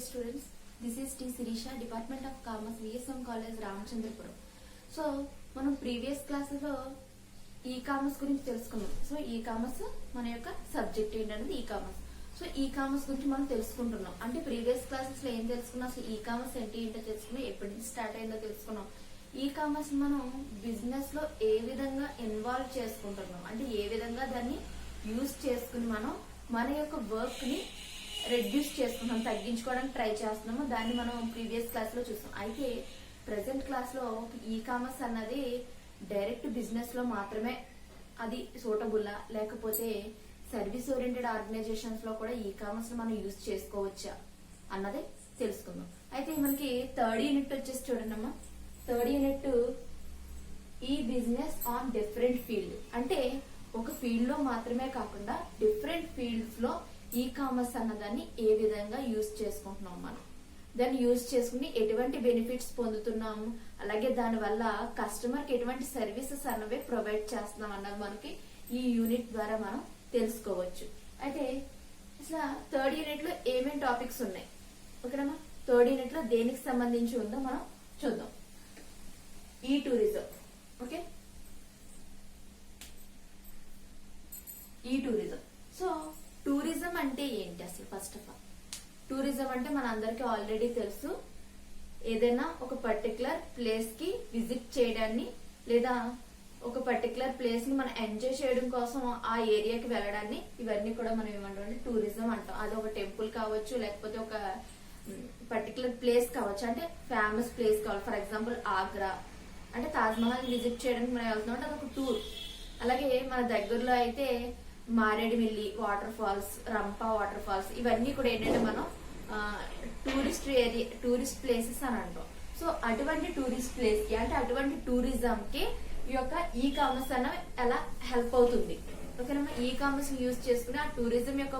students, this is T. Sirisha, Department of Commerce, VSM College, Ramachandrapuram. So మనం previous క్లాసెస్లో e commerce గురించి తెలుసుకున్నాం. So e commerce మన యొక్క సబ్జెక్ట్ ఏంటనేది e commerce. So e commerce గురించి మనం తెలుసుకుంటున్నాం. అంటే ప్రీవియస్ క్లాసెస్ లో ఏం తెలుసుకున్నాం, అసలు ఈ కామర్స్ ఏంటో తెలుసుకున్నాం, ఎప్పటి నుంచి స్టార్ట్ అయిందో తెలుసుకున్నాం. ఈ కామర్స్ మనం బిజినెస్ లో ఏ విధంగా ఇన్వాల్వ్ చేసుకుంటున్నాం, అంటే ఏ విధంగా దాన్ని యూజ్ చేసుకుని మనం మన యొక్క వర్క్ ని రెడ్యూస్ చేసుకుంటాం, తగ్గించుకోవడానికి ట్రై చేస్తున్నాము. దాన్ని మనం ప్రీవియస్ క్లాస్ లో చూసాం. అయితే ప్రెసెంట్ క్లాస్ లో ఈ కామర్స్ అన్నది డైరెక్ట్ బిజినెస్ లో మాత్రమే అది సూటబుల్లా, లేకపోతే సర్వీస్ ఓరియంటెడ్ ఆర్గనైజేషన్స్ లో కూడా ఈ కామర్స్ మనం యూజ్ చేసుకోవచ్చా అన్నది తెలుసుకుందాం. అయితే మనకి థర్డ్ యూనిట్ వచ్చేసి చూడండి, థర్డ్ యూనిట్ ఈ బిజినెస్ ఆన్ డిఫరెంట్ ఫీల్డ్. అంటే ఒక ఫీల్డ్ లో మాత్రమే కాకుండా డిఫరెంట్ ఫీల్డ్స్ లో ఈ కామర్స్ అన్నదాన్ని ఏ విధంగా యూజ్ చేసుకుంటున్నాం, మనం దాన్ని యూజ్ చేసుకుని ఎటువంటి బెనిఫిట్స్ పొందుతున్నాము, అలాగే దాని వల్ల కస్టమర్ కి ఎటువంటి సర్వీసెస్ అన్నవి ప్రొవైడ్ చేస్తున్నాం అన్నది మనకి ఈ యూనిట్ ద్వారా మనం తెలుసుకోవచ్చు. అయితే అసలు థర్డ్ యూనిట్ లో ఏమేమి టాపిక్స్ ఉన్నాయి, ఓకేనమ్మా? థర్డ్ యూనిట్ లో దేనికి సంబంధించి ఉందో మనం చూద్దాం. ఈ టూరిజం, ఓకే, ఈ టూరిజం. సో టూరిజం అంటే ఏంటి అసలు? ఫస్ట్ ఆఫ్ ఆల్ టూరిజం అంటే మన అందరికి ఆల్రెడీ తెలుసు, ఏదైనా ఒక పర్టికులర్ ప్లేస్ కి విజిట్ చేయడాన్ని, లేదా ఒక పర్టికులర్ ప్లేస్ ని మనం ఎంజాయ్ చేయడం కోసం ఆ ఏరియాకి వెళ్ళడాన్ని, ఇవన్నీ కూడా మనం ఏమంటాం, టూరిజం అంటాం. అది ఒక టెంపుల్ కావచ్చు, లేకపోతే ఒక పర్టికులర్ ప్లేస్ కావచ్చు, అంటే ఫేమస్ ప్లేస్ కావాలి. ఫర్ ఎగ్జాంపుల్ ఆగ్రా అంటే తాజ్ మహల్ విజిట్ చేయడానికి మనం వెళ్తున్నాం అంటే అదొక టూర్. అలాగే మన దగ్గరలో అయితే Maredumilli water falls, Rampa water falls, ఇవన్నీ కూడా ఏంటంటే మనం టూరిస్ట్ ప్లేసెస్ అని అంటాం. సో అటువంటి టూరిస్ట్ ప్లేస్ కి, అంటే అటువంటి టూరిజం కి ఈ యొక్క ఈ కామర్స్ అన్న ఎలా హెల్ప్ అవుతుంది, ఓకేనా? ఈ కామర్స్ యూజ్ చేసుకుని ఆ టూరిజం యొక్క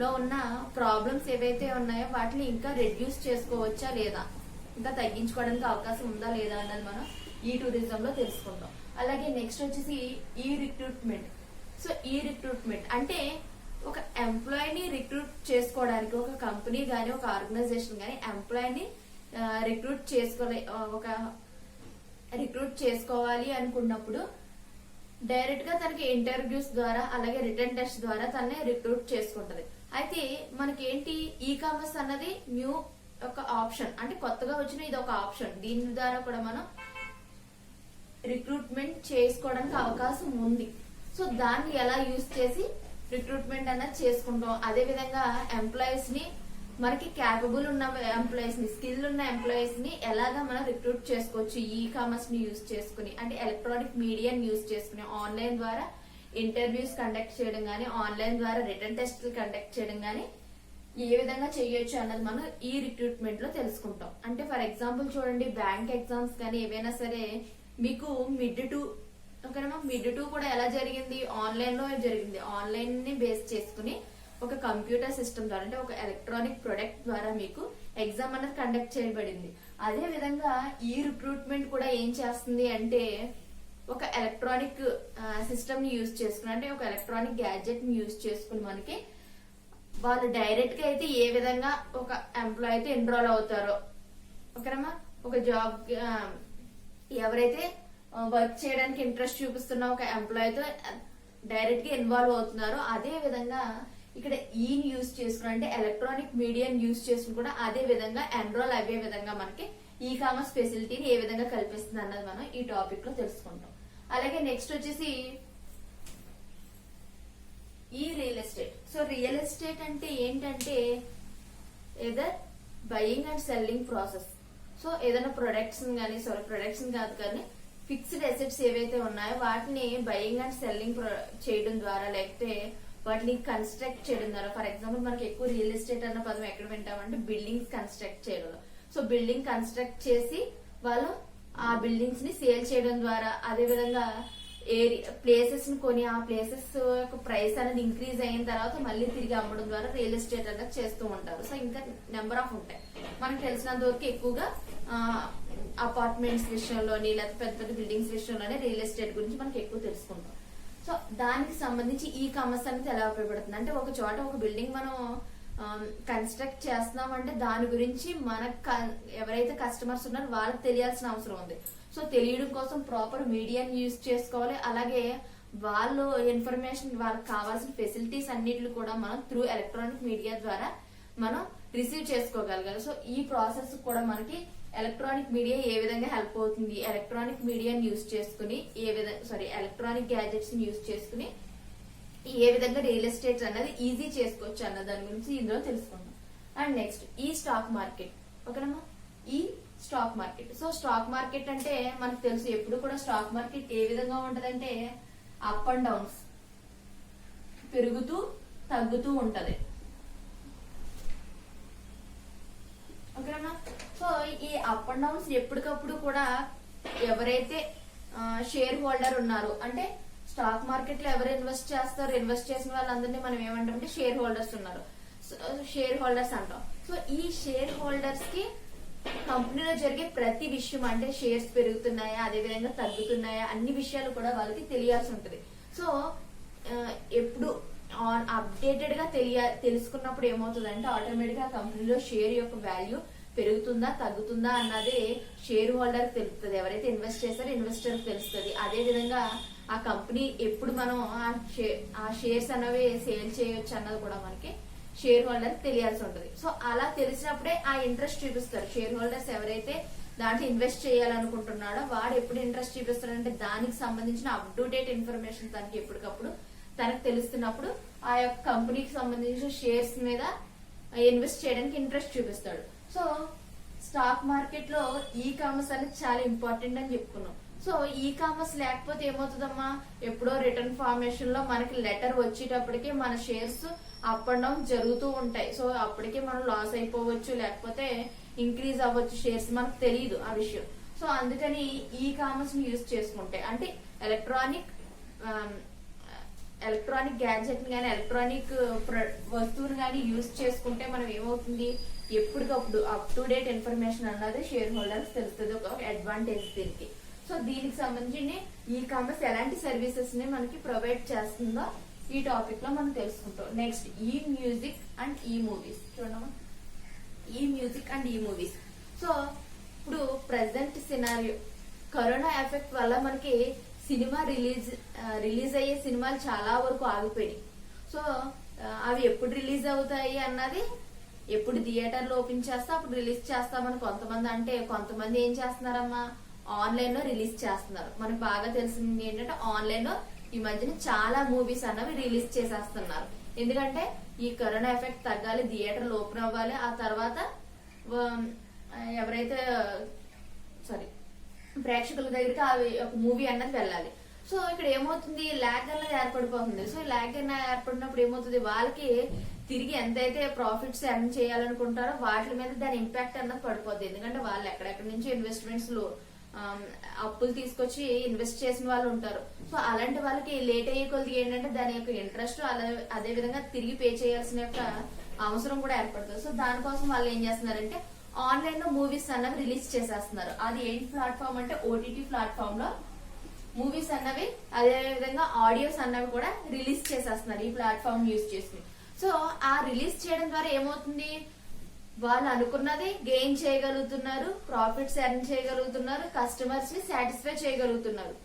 లో ఉన్న ప్రాబ్లమ్స్ ఏవైతే ఉన్నాయో వాటిని ఇంకా రెడ్యూస్ చేసుకోవచ్చా లేదా, ఇంకా తగ్గించుకోవడానికి అవకాశం ఉందా లేదా అన్నది మనం ఈ టూరిజం లో తెలుసుకుంటాం. అలాగే నెక్స్ట్ వచ్చేసి ఈ రిక్రూట్మెంట్. సో ఈ రిక్రూట్మెంట్ అంటే ఒక ఎంప్లాయీని రిక్రూట్ చేసుకోవడానికి ఒక కంపెనీ గానీ ఒక ఆర్గనైజేషన్ గానీ ఎంప్లాయీని రిక్రూట్ చేసుకోవాలి అనుకున్నప్పుడు డైరెక్ట్ గా తనకి ఇంటర్వ్యూస్ ద్వారా అలాగే రిటర్న్ టెస్ట్ ద్వారా తనని రిక్రూట్ చేసుకుంటది. అయితే మనకేంటి, ఈ కామర్స్ అన్నది న్యూ ఒక ఆప్షన్, అంటే కొత్తగా వచ్చిన ఇది ఒక ఆప్షన్. దీని ద్వారా కూడా మనం రిక్రూట్మెంట్ చేసుకోవడానికి అవకాశం ఉంది. సో దాన్ని ఎలా యూజ్ చేసి రిక్రూట్మెంట్ అన్నది చేసుకుంటాం. అదే విధంగా ఎంప్లాయీస్ ని, మనకి క్యాపబుల్ ఉన్న ఎంప్లాయీస్ ని, స్కిల్ ఉన్న ఎంప్లాయీస్ ని ఎలాగా మనం రిక్రూట్ చేసుకోవచ్చు ఈ కామర్స్ ని యూజ్ చేసుకుని, అంటే ఎలక్ట్రానిక్ మీడియాని యూజ్ చేసుకుని ఆన్లైన్ ద్వారా ఇంటర్వ్యూస్ కండక్ట్ చేయడం గానీ, ఆన్లైన్ ద్వారా రిటర్న్ టెస్ట్లు కండక్ట్ చేయడం గానీ ఏ విధంగా చేయొచ్చు అన్నది మనం ఈ రిక్రూట్మెంట్ లో తెలుసుకుంటాం. అంటే ఫర్ ఎగ్జాంపుల్ చూడండి, బ్యాంక్ ఎగ్జామ్స్ కానీ ఏవైనా సరే మీకు మిడ్ 2, ఓకేనా? మిడ్ 2 కూడా ఎలా జరిగింది, ఆన్లైన్ లో జరిగింది. ఆన్లైన్ ని బేస్ చేసుకుని ఒక కంప్యూటర్ సిస్టమ్ ద్వారా, అంటే ఒక ఎలక్ట్రానిక్ ప్రొడక్ట్ ద్వారా మీకు ఎగ్జామ్ అనేది కండక్ట్ చేయబడింది. అదే విధంగా ఈ రిక్రూట్మెంట్ కూడా ఏం చేస్తుంది అంటే ఒక ఎలక్ట్రానిక్ సిస్టమ్ ని యూజ్ చేసుకుని, అంటే ఒక ఎలక్ట్రానిక్ గ్యాడ్జెట్ ని యూజ్ చేసుకుని మనకి వాళ్ళు డైరెక్ట్ గా అయితే ఏ విధంగా ఒక ఎంప్లాయ్ అయితే ఎన్రోల్ అవుతారో, ఓకేనమ్మా? ఒక జాబ్ ఎవరైతే వర్క్ చేయడానికి ఇంట్రెస్ట్ చూపిస్తున్న ఒక ఎంప్లాయీతో డైరెక్ట్ గా ఇన్వాల్వ్ అవుతున్నారో, అదే విధంగా ఇక్కడ ఈని యూజ్ చేసుకుని, అంటే ఎలక్ట్రానిక్ మీడియాని యూజ్ చేసుకుని కూడా అదే విధంగా ఎన్రోల్ అయ్యే విధంగా మనకి ఈ కామర్స్ ఫెసిలిటీని ఏ విధంగా కల్పిస్తుంది అన్నది మనం ఈ టాపిక్ లో తెలుసుకుంటాం. అలాగే నెక్స్ట్ వచ్చేసి ఈ real estate. So real estate అంటే ఏంటంటే either buying and selling process. So ఏదైనా ప్రొడక్ట్స్ కానీ, ప్రొడక్ట్స్ కాదు కానీ ఫిక్స్డ్ అసెట్స్ ఏవైతే ఉన్నాయో వాటిని బయింగ్ అండ్ సెల్లింగ్ చేయడం ద్వారా, లేకపోతే వాటిని కన్స్ట్రక్ట్ చేయడం ద్వారా. ఫర్ ఎగ్జాంపుల్ మనకి ఎక్కువ రియల్ ఎస్టేట్ అన్న పదం ఎక్కడ వింటామంటే బిల్డింగ్స్ కన్స్ట్రక్ట్ చేయడం. సో బిల్డింగ్ కన్స్ట్రక్ట్ చేసి వాళ్ళు ఆ బిల్డింగ్స్ ని సేల్ చేయడం ద్వారా, అదే విధంగా ప్లేసెస్ ని కొని ఆ ప్లేసెస్ యొక్క ప్రైస్ అనేది ఇంక్రీజ్ అయిన తర్వాత మళ్ళీ తిరిగి అమ్మడం ద్వారా రియల్ ఎస్టేట్ అనేది చేస్తూ ఉంటారు. సో ఇంకా నెంబర్ ఆఫ్ ఉంటాయి. మనకు తెలిసినంత వరకు ఎక్కువగా అపార్ట్మెంట్స్ విషయంలోని, లేకపోతే పెద్ద పెద్ద బిల్డింగ్స్ విషయంలోనే రియల్ ఎస్టేట్ గురించి మనకి ఎక్కువ తెలుసుకుంటాం. సో దానికి సంబంధించి ఈ కామర్స్ అనేది ఎలా ఉపయోగపడుతుంది అంటే, ఒక చోట ఒక బిల్డింగ్ మనం కన్స్ట్రక్ట్ చేస్తున్నామంటే దాని గురించి ఎవరైతే కస్టమర్స్ ఉన్నారో వాళ్ళకి తెలియాల్సిన అవసరం ఉంది. సో తెలియడం కోసం ప్రాపర్ మీడియాని యూజ్ చేసుకోవాలి. అలాగే వాళ్ళు ఇన్ఫర్మేషన్ వాళ్ళకి కావాల్సిన ఫెసిలిటీస్ అన్నిటిని కూడా మనం త్రూ ఎలక్ట్రానిక్ మీడియా ద్వారా మనం రిసీవ్ చేసుకోగలగాలి. సో ఈ ప్రాసెస్ కూడా మనకి ఎలక్ట్రానిక్ మీడియా ఏ విధంగా హెల్ప్ అవుతుంది, ఎలక్ట్రానిక్ మీడియాని యూజ్ చేసుకుని ఎలక్ట్రానిక్ గ్యాజెట్స్ ని యూజ్ చేసుకుని ఏ విధంగా రియల్ ఎస్టేట్ అన్నది ఈజీ చేసుకోవచ్చు అన్న దాని గురించి ఇందులో తెలుసుకుందాం. అండ్ నెక్స్ట్ ఈ స్టాక్ మార్కెట్. ఓకేనమ్మా, ఈ stock market. So stock market అంటే మనకు తెలుసు, ఎప్పుడు కూడా స్టాక్ మార్కెట్ ఏ విధంగా ఉంటదంటే అప్ అండ్ డౌన్స్, పెరుగుతూ తగ్గుతూ ఉంటది. ఓకేనా? సో ఈ అప్ అండ్ డౌన్స్ ఎప్పటికప్పుడు కూడా ఎవరైతే షేర్ హోల్డర్ ఉన్నారు అంటే స్టాక్ మార్కెట్ లో ఎవరు ఇన్వెస్ట్ చేస్తారు, ఇన్వెస్ట్ చేసిన వాళ్ళందరినీ మనం ఏమంటామంటే షేర్ హోల్డర్స్ ఉన్నారు, షేర్ హోల్డర్స్ అంటాం. సో ఈ షేర్ హోల్డర్స్ కి కంపెనీలో జరిగే ప్రతి విషయం అంటే షేర్స్ పెరుగుతున్నాయా, అదే విధంగా తగ్గుతున్నాయా, అన్ని విషయాలు కూడా వాళ్ళకి తెలియాల్సి ఉంటుంది. సో ఎప్పుడు అప్డేటెడ్ గా తెలుసుకున్నప్పుడు ఏమవుతుందంటే ఆటోమేటిక్ గా కంపెనీలో షేర్ యొక్క వాల్యూ పెరుగుతుందా తగ్గుతుందా అన్నది షేర్ హోల్డర్ తెలుస్తుంది, ఎవరైతే ఇన్వెస్ట్ చేస్తారో ఇన్వెస్టర్ తెలుస్తుంది. అదే విధంగా ఆ కంపెనీ ఎప్పుడు మనం ఆ షేర్స్ అనేవి సేల్ చేయొచ్చు అన్నది కూడా మనకి షేర్ హోల్డర్ తెలియాల్సి ఉంటుంది. సో అలా తెలిసినప్పుడే ఆ ఇంట్రెస్ట్ చూపిస్తారు. షేర్ హోల్డర్స్ ఎవరైతే దాంట్లో ఇన్వెస్ట్ చేయాలనుకుంటున్నాడో వాడు ఎప్పుడు ఇంట్రెస్ట్ చూపిస్తాడంటే దానికి సంబంధించిన అప్ టు డేట్ ఇన్ఫర్మేషన్ తనకి ఎప్పటికప్పుడు తనకు తెలుస్తున్నప్పుడు ఆ యొక్క కంపెనీకి సంబంధించిన షేర్స్ మీద ఇన్వెస్ట్ చేయడానికి ఇంట్రెస్ట్ చూపిస్తాడు. సో స్టాక్ మార్కెట్ లో ఈ కామర్స్ అనేది చాలా ఇంపార్టెంట్ అని చెప్పుకున్నాం. సో ఈ కామర్స్ లేకపోతే ఏమవుతుందమ్మా, ఎప్పుడో రిటర్న్ ఫార్మేషన్ లో మనకి లెటర్ వచ్చేటప్పటికి మన షేర్స్ అప్ అండ్ డౌన్ జరుగుతూ ఉంటాయి. సో అప్పటికే మనం లాస్ అయిపోవచ్చు, లేకపోతే ఇంక్రీజ్ అవ్వచ్చు షేర్స్, మనకు తెలియదు ఆ విషయం. సో అందుకని ఈ కామర్స్ ని యూజ్ చేసుకుంటే అంటే ఎలక్ట్రానిక్ గ్యాడ్జెట్ కానీ ఎలక్ట్రానిక్ వస్తువుని కానీ యూజ్ చేసుకుంటే మనం ఏమవుతుంది, ఎప్పటికప్పుడు అప్ టు డేట్ ఇన్ఫర్మేషన్ అన్నది షేర్ హోల్డర్స్ తెలుస్తుంది, ఒక అడ్వాంటేజ్ దీనికి. సో దీనికి సంబంధించి ఈ కామర్స్ ఎలాంటి సర్వీసెస్ ని మనకి ప్రొవైడ్ చేస్తుందో ఈ టాపిక్ లో మనం తెలుసుకుంటాం. నెక్స్ట్ ఈ మ్యూజిక్ అండ్ ఈ మూవీస్. చూడమ్మా, ఈ మ్యూజిక్ అండ్ ఈ మూవీస్. సో ఇప్పుడు ప్రెసెంట్ సినారియో కరోనా ఎఫెక్ట్ వల్ల మనకి సినిమా రిలీజ్ అయ్యే సినిమాలు చాలా వరకు ఆగిపోయినాయి. సో అవి ఎప్పుడు రిలీజ్ అవుతాయి అన్నది, ఎప్పుడు థియేటర్ లో ఓపెన్ చేస్తా అప్పుడు రిలీజ్ చేస్తామని కొంతమంది అంటే, కొంతమంది ఏం చేస్తున్నారమ్మా ఆన్లైన్ లో రిలీజ్ చేస్తున్నారు. మనకు బాగా తెలిసింది ఏంటంటే ఆన్లైన్ లో ఈ మధ్యన చాలా మూవీస్ అన్నవి రిలీజ్ చేసేస్తున్నారు. ఎందుకంటే ఈ కరోనా ఎఫెక్ట్ తగ్గాలి, థియేటర్లు ఓపెన్ అవ్వాలి, ఆ తర్వాత ఎవరైతే ప్రేక్షకుల దగ్గరికి అవి ఒక మూవీ అన్నది వెళ్ళాలి. సో ఇక్కడ ఏమవుతుంది, ల్యాగ్ అన్నది ఏర్పడిపోతుంది. సో ఈ ల్యాగ్ అన్నది ఏర్పడినప్పుడు ఏమవుతుంది, వాళ్ళకి తిరిగి ఎంతైతే ప్రాఫిట్స్ ఎర్న్ చేయాలనుకుంటారో వాటి మీద దాని ఇంపాక్ట్ అన్నది పడిపోద్ది. ఎందుకంటే వాళ్ళు ఎక్కడెక్కడి నుంచి ఇన్వెస్ట్మెంట్స్ లో అప్పులు తీసుకొచ్చి ఇన్వెస్ట్ చేసిన వాళ్ళు ఉంటారు. సో అలాంటి వాళ్ళకి లేట్ అయ్యే కొద్ది ఏంటంటే దాని యొక్క ఇంట్రెస్ట్ అదే విధంగా తిరిగి పే చేయాల్సిన యొక్క అవసరం కూడా ఏర్పడుతుంది. సో దానికోసం వాళ్ళు ఏం చేస్తున్నారంటే ఆన్లైన్ లో మూవీస్ అన్నవి రిలీజ్ చేసేస్తున్నారు. అది ఏంటి ప్లాట్ఫామ్ అంటే ఓటీటీ ప్లాట్ఫామ్ లో మూవీస్ అన్నవి అదే విధంగా ఆడియోస్ అన్నవి కూడా రిలీజ్ చేసేస్తున్నారు ఈ ప్లాట్ఫామ్ యూజ్ చేసుకుని. సో ఆ రిలీజ్ చేయడం ద్వారా ఏమవుతుంది, వాళ్ళు అనుకున్నది గెయిన్ చేయగలుగుతున్నారు, ప్రాఫిట్స్ ఎర్న్ చేయగలుగుతున్నారు, కస్టమర్స్ ని సాటిస్ఫై చేయగలుగుతున్నారు.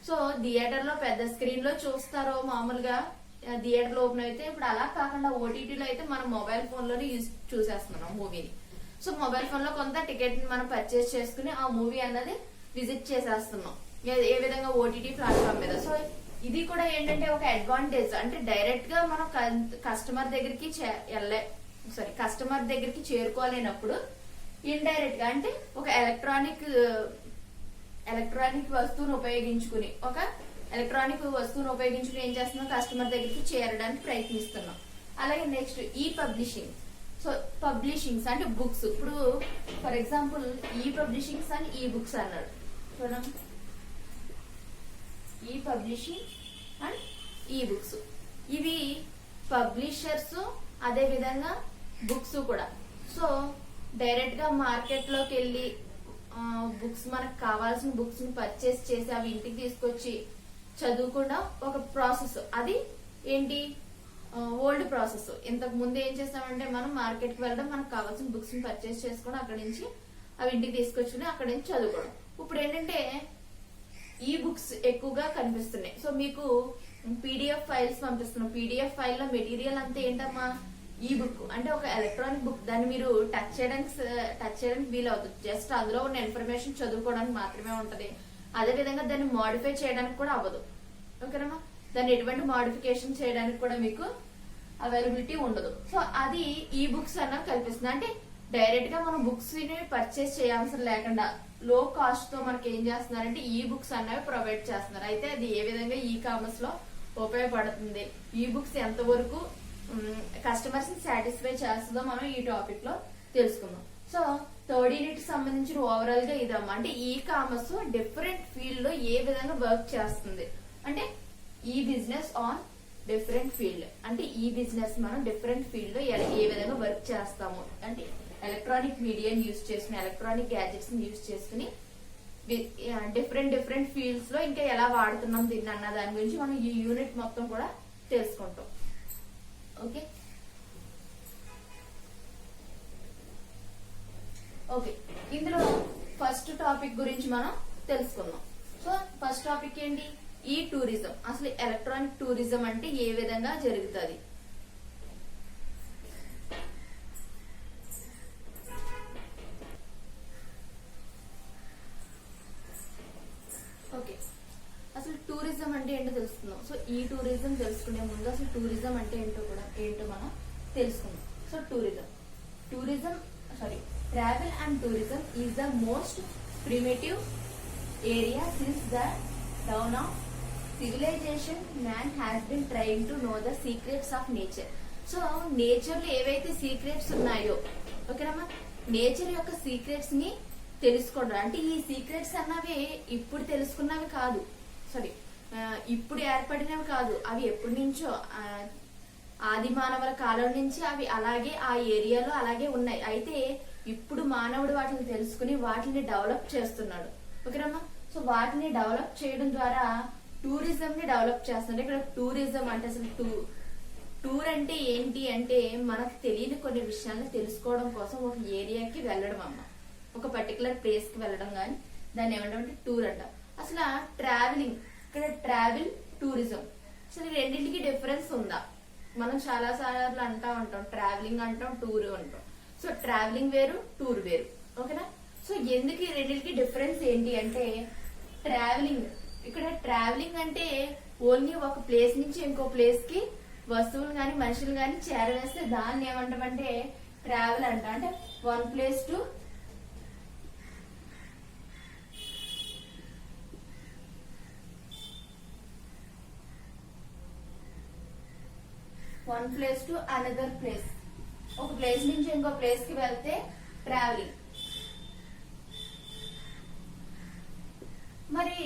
సో థియేటర్ లో పెద్ద స్క్రీన్ లో చూస్తారో మామూలుగా థియేటర్ లో ఓపెన్ అయితే, ఇప్పుడు అలా కాకుండా ఓటీటీలో అయితే మనం మొబైల్ ఫోన్ లోనే చూసేస్తున్నాం మూవీని. సో మొబైల్ ఫోన్ లో కొంత టికెట్ ని మనం పర్చేస్ చేసుకుని ఆ మూవీ అన్నది విజిట్ చేసేస్తున్నాం ఏ విధంగా ఓటీటీ ప్లాట్ఫామ్ మీద. సో ఇది కూడా ఏంటంటే ఒక అడ్వాంటేజ్, అంటే డైరెక్ట్ గా మనం కస్టమర్ దగ్గరికి చేరుకోలేనప్పుడు ఇండైరెక్ట్ గా అంటే ఒక ఎలక్ట్రానిక్ వస్తువును ఉపయోగించుకుని ఏం చేస్తున్నాం, కస్టమర్ దగ్గరికి చేరడానికి ప్రయత్నిస్తున్నాం. అలాగే నెక్స్ట్ ఈ పబ్లిషింగ్. సో పబ్లిషింగ్స్ అంటే బుక్స్. ఇప్పుడు ఫర్ ఎగ్జాంపుల్ ఈ పబ్లిషింగ్స్ అండ్ ఈ బుక్స్ అన్నాడు చూడండి, ఈ పబ్లిషింగ్ అండ్ ఈ బుక్స్. ఇవి పబ్లిషర్స్ అదే విధంగా బుక్స్ కూడా. సో డైరెక్ట్ గా మార్కెట్ లోకి వెళ్ళి బుక్స్ మనకు కావాల్సిన బుక్స్ ని పర్చేస్ చేసి అవి ఇంటికి తీసుకొచ్చి చదువుకోవడం ఒక ప్రాసెస్. అది ఏంటి, ఓల్డ్ ప్రాసెస్. ఇంతకు ముందు ఏం చేస్తామంటే మనం మార్కెట్ కి వెళ్ళడం, మనకు కావాల్సిన బుక్స్ ని పర్చేస్ చేసుకోవడం, అక్కడి నుంచి అవి ఇంటికి తీసుకొచ్చుకుని అక్కడి నుంచి చదువుకోవడం. ఇప్పుడు ఏంటంటే ఈ బుక్స్ ఎక్కువగా కనిపిస్తున్నాయి. సో మీకు పీడిఎఫ్ ఫైల్స్ పంపిస్తున్నాం. పీడిఎఫ్ ఫైల్ లో మెటీరియల్ అంతా ఏంటమ్మా, ఈ బుక్ అంటే ఒక ఎలక్ట్రానిక్ బుక్. దాన్ని మీరు టచ్ చేయడానికి వీలు అవుతుంది. జస్ట్ అందులో ఉన్న ఇన్ఫర్మేషన్ చదువుకోవడానికి మాత్రమే ఉంటది. అదే విధంగా దాన్ని మోడిఫై చేయడానికి కూడా అవ్వదు. ఓకేనమ్మా, దాన్ని ఎటువంటి మోడిఫికేషన్ చేయడానికి కూడా మీకు అవైలబిలిటీ ఉండదు. సో అది ఈ బుక్స్ అన్న కల్పిస్తుంది. అంటే డైరెక్ట్ గా మనం బుక్స్ ని పర్చేస్ చేయాల్సిన లేకుండా లో కాస్ట్ తో మనకి ఏం చేస్తున్నారంటే ఈ బుక్స్ అన్నవి ప్రొవైడ్ చేస్తున్నారు. అయితే అది ఏ విధంగా ఈ కామర్స్ లో ఉపయోగపడుతుంది, ఈ బుక్స్ ఎంతవరకు కస్టమర్స్ ని సాటిస్ఫై చేస్తుందో మనం ఈ టాపిక్ లో తెలుసుకుందాం. సో థర్డ్ యూనిట్ కి సంబంధించిన ఓవరాల్ గా ఇదమ్మా. అంటే ఈ కామర్స్ డిఫరెంట్ ఫీల్డ్ లో ఏ విధంగా వర్క్ చేస్తుంది, అంటే ఈ బిజినెస్ ఆన్ డిఫరెంట్ ఫీల్డ్. అంటే ఈ బిజినెస్ మనం డిఫరెంట్ ఫీల్డ్ లో ఏ విధంగా వర్క్ చేస్తాము, అంటే ఎలక్ట్రానిక్ మీడియాని యూజ్ చేసుకుని, ఎలక్ట్రానిక్ గ్యాజెట్స్ ని యూజ్ చేసుకుని డిఫరెంట్ ఫీల్డ్స్ లో ఇంకా ఎలా వాడుతున్నాం దీన్ని అన్న దాని గురించి మనం ఈ యూనిట్ మొత్తం కూడా తెలుసుకుంటాం. ఓకే ఓకే ఇందులో ఫస్ట్ టాపిక్ గురించి మనం తెలుసుకుందాం. సో ఫస్ట్ టాపిక్ ఏంటి, ఈ టూరిజం. అసలు ఎలక్ట్రానిక్ టూరిజం అంటే ఏ విధంగా జరుగుతుంది. ఓకే, అసలు టూరిజం అంటే ఏంటో తెలుసుకుందాం. సో ఈ టూరిజం తెలుసుకునే ముందు అసలు టూరిజం అంటే ఏంటో మనం తెలుసుకుందాం. So travel and tourism is the most primitive area since the dawn of civilization. Man has been trying to know the secrets of nature. So nature లో ఏవైతే సీక్రెట్స్ ఉన్నాయో, ఓకేనమ్మా, నేచర్ యొక్క సీక్రెట్స్ ని తెలుసుకోవడం. అంటే ఈ సీక్రెట్స్ అన్నవి ఇప్పుడు తెలుసుకున్నవి కాదు, ఇప్పుడు ఏర్పడినవి కాదు. అవి ఎప్పటి నుంచో ఆది మానవుల కాలం నుంచి అవి అలాగే ఆ ఏరియాలో అలాగే ఉన్నాయి. అయితే ఇప్పుడు మానవుడు వాటిని తెలుసుకుని వాటిని డెవలప్ చేస్తున్నాడు. ఓకేనమ్మా, సో వాటిని డెవలప్ చేయడం ద్వారా టూరిజం ని డెవలప్ చేస్తున్నాడు. ఇక్కడ టూరిజం అంటే అసలు టూర్ అంటే ఏంటి అంటే మనకు తెలియని కొన్ని విషయాలను తెలుసుకోవడం కోసం ఒక ఏరియాకి వెళ్ళడం అమ్మ, ఒక పర్టికులర్ ప్లేస్ కి వెళ్ళడం. కానీ దాన్ని ఏమంటామంటే టూర్ అంటాం. అసలు ట్రావెలింగ్, ఇక్కడ ట్రావెల్, టూరిజం, అసలు రెండింటికి డిఫరెన్స్ ఉందా? మనం చాలా సార్లు అంటా ఉంటాం, ట్రావెలింగ్ అంటాం, టూర్ అంటాం. సో ట్రావెలింగ్ వేరు, టూర్ వేరు. ఓకేనా? సో ఎందుకు ఈ రెండింటికి డిఫరెన్స్ ఏంటి అంటే ట్రావెలింగ్, ఇక్కడ ట్రావెలింగ్ అంటే ఓన్లీ ఒక ప్లేస్ నుంచి ఇంకో ప్లేస్ కి వస్తువులు గాని మనుషులు గాని చేరవేస్తే దాన్ని ఏమంటామంటే ట్రావెల్ అంట. అంటే one place to another place, ఒక ప్లేస్ నుంచి ఇంకో ప్లేస్ కి వెళ్తే ట్రావెలింగ్. మరి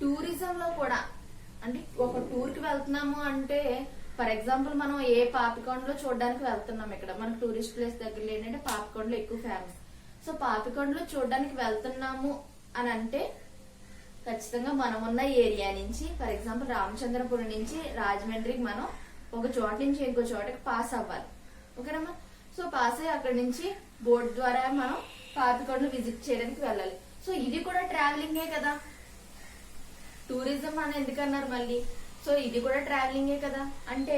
టూరిజం లో కూడా అంటే ఒక టూర్ కి వెళ్తున్నాము అంటే ఫర్ ఎగ్జాంపుల్ మనం ఏ పాపికొండలో చూడడానికి వెళ్తున్నాం. ఇక్కడ మనకు టూరిస్ట్ ప్లేస్ దగ్గరలో ఏంటంటే పాపికొండలో ఎక్కువ ఫేమస్. సో పాపికొండలో చూడడానికి వెళ్తున్నాము అని అంటే ఖచ్చితంగా మనం ఉన్న ఏరియా నుంచి ఫర్ ఎగ్జాంపుల్ రామచంద్రపురం నుంచి రాజమండ్రికి మనం ఒక చోట నుంచి ఇంకో చోటకి పాస్ అవ్వాలి. ఓకేనమ్మా, సో పాస్ అయ్యి అక్కడి నుంచి బోట్ ద్వారా మనం పాపికొండలు విజిట్ చేయడానికి వెళ్ళాలి. సో ఇది కూడా ట్రావెలింగే కదా. టూరిజం అని ఎందుకన్నారు మళ్ళీ? సో ఇది కూడా ట్రావెలింగే కదా. అంటే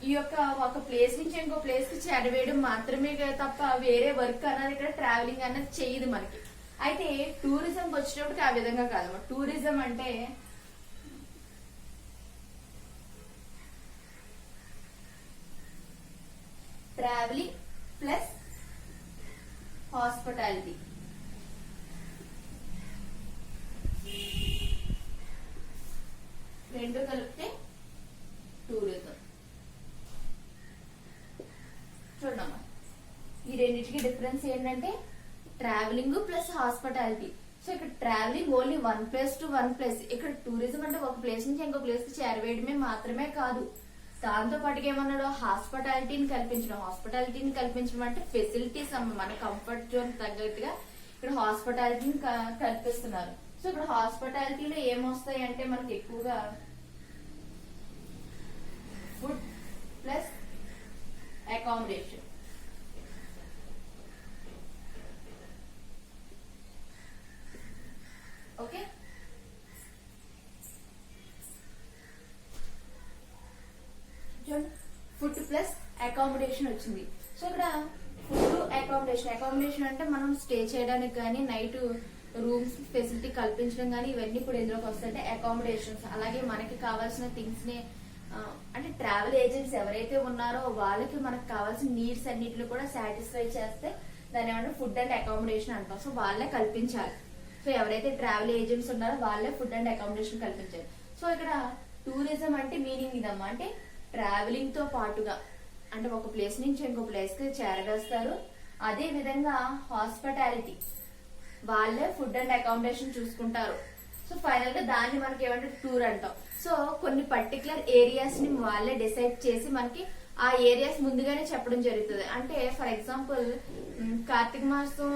ఈ యొక్క ఒక ప్లేస్ నుంచి ఇంకో ప్లేస్ కి చేరవేయడం మాత్రమే తప్ప వేరే వర్క్ అన్నది ఇక్కడ ట్రావెలింగ్ అన్నది చేయదు మనకి. అయితే టూరిజంకి వచ్చేటప్పటికి ఆ విధంగా కాదమ్మా. టూరిజం అంటే ట్రావెలింగ్ ప్లస్ హాస్పిటాలిటీ. రెండు కలిపితే టూరిజం. చూడమ్మా, ఈ రెండింటికి డిఫరెన్స్ ఏంటంటే ట్రావెలింగ్ ప్లస్ హాస్పిటాలిటీ. సో ఇక్కడ travelling only one place to one place. ఇక్కడ టూరిజం అంటే ఒక ప్లేస్ నుంచి ఇంకో ప్లేస్ కి చేరవేయడమే మాత్రమే కాదు, దాంతో పాటుగా ఏమన్నాడు హాస్పిటాలిటీని కల్పించడం. హాస్పిటాలిటీని కల్పించడం అంటే ఫెసిలిటీస్ మన కంఫర్ట్ జోన్ తగ్గట్టుగా ఇక్కడ హాస్పిటాలిటీని కల్పిస్తున్నారు. సో ఇక్కడ హాస్పిటాలిటీలో ఏమొస్తాయి అంటే మనకి ఎక్కువగా ఫుడ్ ప్లస్ అకామిడేషన్. ఓకే, చూడండి ఫుడ్ ప్లస్ అకామిడేషన్ వచ్చింది. సో ఇక్కడ ఫుడ్ అకామిడేషన్ అంటే మనం స్టే చేయడానికి కానీ నైట్ రూమ్స్ ఫెసిలిటీ కల్పించడం కానీ ఇవన్నీ కూడా ఎందులోకి వస్తాయంటే అకామిడేషన్స్. అలాగే మనకి కావాల్సిన థింగ్స్ ని అంటే ట్రావెల్ ఏజెంట్స్ ఎవరైతే ఉన్నారో వాళ్ళకి మనకు కావాల్సిన నీడ్స్ అన్నిటిని కూడా సాటిస్ఫై చేస్తే దాని ఏమంటే ఫుడ్ అండ్ అకామిడేషన్ అంటాం. సో వాళ్ళే కల్పించాలి. సో ఎవరైతే ట్రావెల్ ఏజెంట్స్ ఉన్నారో వాళ్ళే ఫుడ్ అండ్ అకామిడేషన్ కల్పించాలి. సో ఇక్కడ టూరిజం అంటే మీనింగ్ ఇదమ్మా, అంటే ట్రావెలింగ్ తో పాటుగా అంటే ఒక ప్లేస్ నుంచి ఇంకో ప్లేస్ కి చేరవేస్తారు. అదే విధంగా హాస్పిటాలిటీ వాళ్ళే ఫుడ్ అండ్ అకామిడేషన్ చూసుకుంటారు. సో ఫైనల్ గా దాన్ని మనకి ఏమంటే టూర్ అంటాం. సో కొన్ని పర్టికులర్ ఏరియాస్ ని వాళ్ళే డిసైడ్ చేసి మనకి ఆ ఏరియాస్ ముందుగానే చెప్పడం జరుగుతుంది. అంటే ఫర్ ఎగ్జాంపుల్ కార్తీక మాసం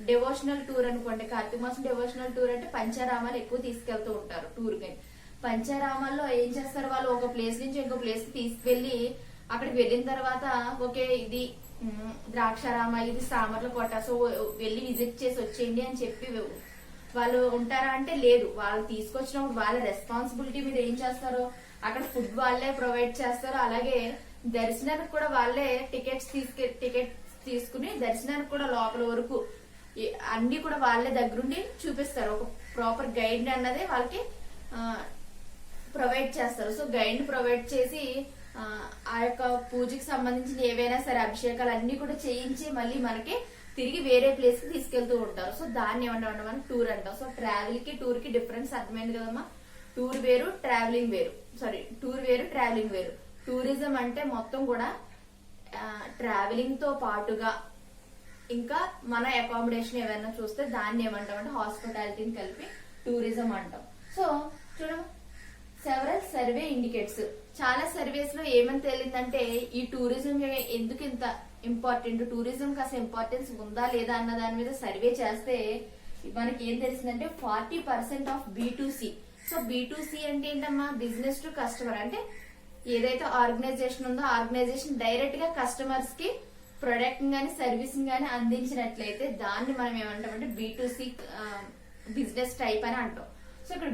డివోషనల్ టూర్ అనుకోండి. కార్తీక మాసం డివోషనల్ టూర్ అంటే పంచారామాలు ఎక్కువ తీసుకెళ్తూ ఉంటారు టూర్ కి. పంచారామాల్లో ఏం చేస్తారు, వాళ్ళు ఒక ప్లేస్ నుంచి ఇంకో ప్లేస్ కి తీసుకెళ్లి అక్కడికి వెళ్ళిన తర్వాత ఓకే ఇది ద్రాక్షారామ, ఇది సామర్ల కోట, సో వెళ్ళి విజిట్ చేసి వచ్చేయండి అని చెప్పి వాళ్ళు ఉంటారా అంటే లేదు. వాళ్ళు తీసుకొచ్చినప్పుడు వాళ్ళ రెస్పాన్సిబిలిటీ మీద ఏం చేస్తారో అక్కడ ఫుడ్ వాళ్ళే ప్రొవైడ్ చేస్తారు. అలాగే దర్శనానికి కూడా వాళ్ళే టికెట్స్ తీసుకుని దర్శనానికి కూడా లోపల వరకు అన్ని కూడా వాళ్ళే దగ్గరుండి చూపిస్తారు. ఒక ప్రాపర్ గైడ్ అన్నది వాళ్ళకి ప్రొవైడ్ చేస్తారు. సో గైడ్ ప్రొవైడ్ చేసి ఆ యొక్క పూజకి సంబంధించిన ఏవైనా సరే అభిషేకాలు అన్ని కూడా చేయించి మళ్ళీ మనకి తిరిగి వేరే ప్లేస్ కి తీసుకెళ్తూ ఉంటారు. సో దాన్ని ఏమంటాం మనం టూర్ అంటాం. సో ట్రావెల్ కి టూర్ కి డిఫరెన్స్ అర్థమైంది కదమ్మా. టూర్ వేరు ట్రావెలింగ్ వేరు, టూర్ వేరు ట్రావెలింగ్ వేరు. టూరిజం అంటే మొత్తం కూడా ట్రావెలింగ్ తో పాటుగా ఇంకా మన అకామిడేషన్ ఏమైనా చూస్తే దాన్ని ఏమంటాం అంటే హాస్పిటాలిటీని కలిపి టూరిజం అంటాం. సో చూడమ్మా, సెవరల్ సర్వే ఇండికేట్స్, చాలా సర్వేస్ లో ఏమని తేలిందంటే ఈ టూరిజం ఎందుకు ఇంత ఇంపార్టెంట్, టూరిజం కి అసలు ఇంపార్టెన్స్ ఉందా లేదా అన్న దాని మీద సర్వే చేస్తే మనకి ఏం తెలిసిందంటే 40% ఆఫ్ B2C. సో B2C అంటే ఏంటమ్మా, బిజినెస్ టు కస్టమర్. అంటే ఏదైతే ఆర్గనైజేషన్ ఉందో ఆర్గనైజేషన్ డైరెక్ట్ గా కస్టమర్స్ కి ప్రొడక్ట్ గానీ సర్వీస్ గానీ అందించినట్లయితే దాన్ని మనం ఏమంటామంటే B2C బిజినెస్ టైప్ అని అంటాం. సో ఇక్కడ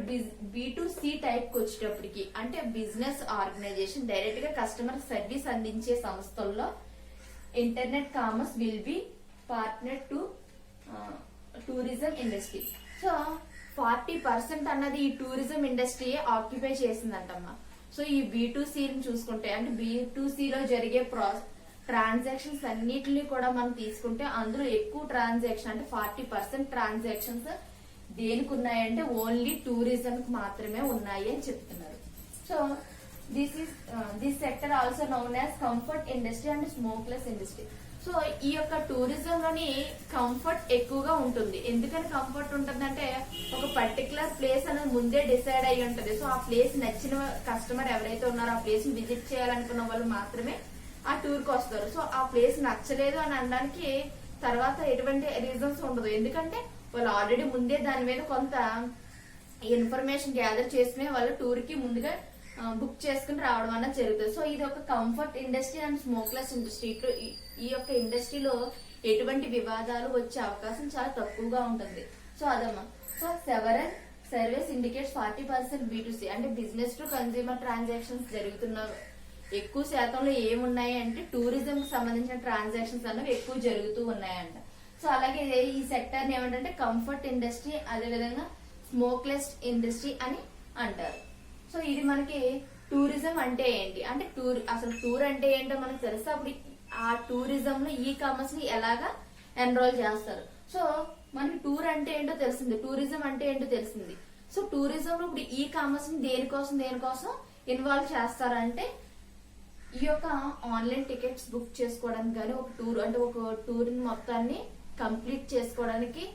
B2C టైప్ కి వచ్చేటప్పటికి అంటే బిజినెస్ ఆర్గనైజేషన్ డైరెక్ట్ గా కస్టమర్ సర్వీస్ అందించే సంస్థల్లో internet commerce will be partner to tourism industry. So 40% అన్నది ఈ టూరిజం ఇండస్ట్రీ ఆక్యుపై చేసిందంటమ్మా. సో ఈ B2C చూసుకుంటే అంటే B2C లో జరిగే ట్రాన్సాక్షన్స్ అన్నిటిని కూడా మనం తీసుకుంటే అందులో ఎక్కువ ట్రాన్సాక్షన్ అంటే 40% ట్రాన్సాక్షన్స్ దేనికి ఉన్నాయంటే ఓన్లీ టూరిజం కి మాత్రమే ఉన్నాయి అని చెప్తున్నారు. So this sector also known as comfort industry and smokeless industry. So ఈ యొక్క టూరిజం లోని కంఫర్ట్ ఎక్కువగా ఉంటుంది. ఎందుకని కంఫర్ట్ ఉంటుందంటే ఒక పర్టికులర్ ప్లేస్ అనేది ముందే డిసైడ్ అయ్యి ఉంటది. సో ఆ ప్లేస్ నచ్చిన కస్టమర్ ఎవరైతే ఉన్నారో ఆ ప్లేస్ ని విజిట్ చేయాలనుకున్న వాళ్ళు మాత్రమే ఆ టూర్ కి వస్తారు. సో ఆ ప్లేస్ నచ్చలేదు అని అనడానికి తర్వాత ఎటువంటి రీజన్స్ ఉండదు. ఎందుకంటే వాళ్ళు ఆల్రెడీ ముందే దాని మీద కొంత ఇన్ఫర్మేషన్ గ్యాదర్ చేసుకునే వాళ్ళు టూర్ కి ముందుగా బుక్ చేసుకుని రావడం అన్నది జరుగుతుంది. సో ఇది ఒక comfort industry and smokeless industry. ఈ యొక్క ఇండస్ట్రీలో ఎటువంటి వివాదాలు వచ్చే అవకాశం చాలా తక్కువగా ఉంటుంది. సో అదమ్మా. So several service indicates 40% B2C అంటే బిజినెస్ టు కన్స్యూమర్ ట్రాన్సాక్షన్స్ జరుగుతున్న ఎక్కువ శాతంలో ఏమున్నాయి అంటే టూరిజం కి సంబంధించిన ట్రాన్సాక్షన్స్ అన్నవి ఎక్కువ జరుగుతూ ఉన్నాయంట. సో అలాగే ఈ సెక్టర్ ని ఏమంటే కంఫర్ట్ ఇండస్ట్రీ అదేవిధంగా స్మోక్లెస్ ఇండస్ట్రీ అని అంటారు. సో ఇది మనకి టూరిజం అంటే ఏంటి అంటే అసలు టూర్ అంటే ఏంటో మనకు తెలిస్తే అప్పుడు ఆ టూరిజం లో ఈ కామర్స్ ని ఎలాగా ఎన్రోల్ చేస్తారు. సో మనకి టూర్ అంటే ఏంటో తెలిసింది, టూరిజం అంటే ఏంటో తెలిసింది. సో టూరిజం లో ఇప్పుడు ఈ కామర్స్ ని దేనికోసం ఇన్వాల్వ్ చేస్తారంటే ఈ యొక్క ఆన్లైన్ టికెట్స్ బుక్ చేసుకోవడానికి కానీ ఒక టూర్ మొత్తాన్ని కంప్లీట్ చేసుకోవడానికి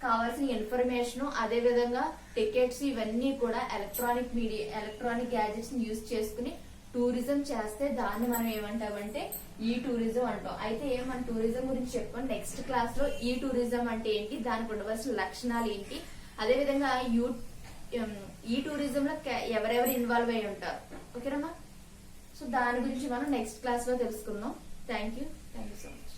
కావాల్సిన ఇన్ఫర్మేషన్ అదే విధంగా టికెట్స్ ఇవన్నీ కూడా ఎలక్ట్రానిక్ గ్యాజెట్స్ ని యూజ్ చేసుకుని టూరిజం చేస్తే దాన్ని మనం ఏమంటామంటే ఈ టూరిజం అంటాం. అయితే మన టూరిజం గురించి చెప్పాం. నెక్స్ట్ క్లాస్ లో ఈ టూరిజం అంటే ఏంటి, దానికి ఉండవలసిన లక్షణాలు ఏంటి, అదే విధంగా ఈ టూరిజం లో ఎవరెవరు ఇన్వాల్వ్ అయి ఉంటారు. ఓకేనమ్మా. సో దాని గురించి మనం నెక్స్ట్ క్లాస్ లో తెలుసుకుందాం. Thank you so much.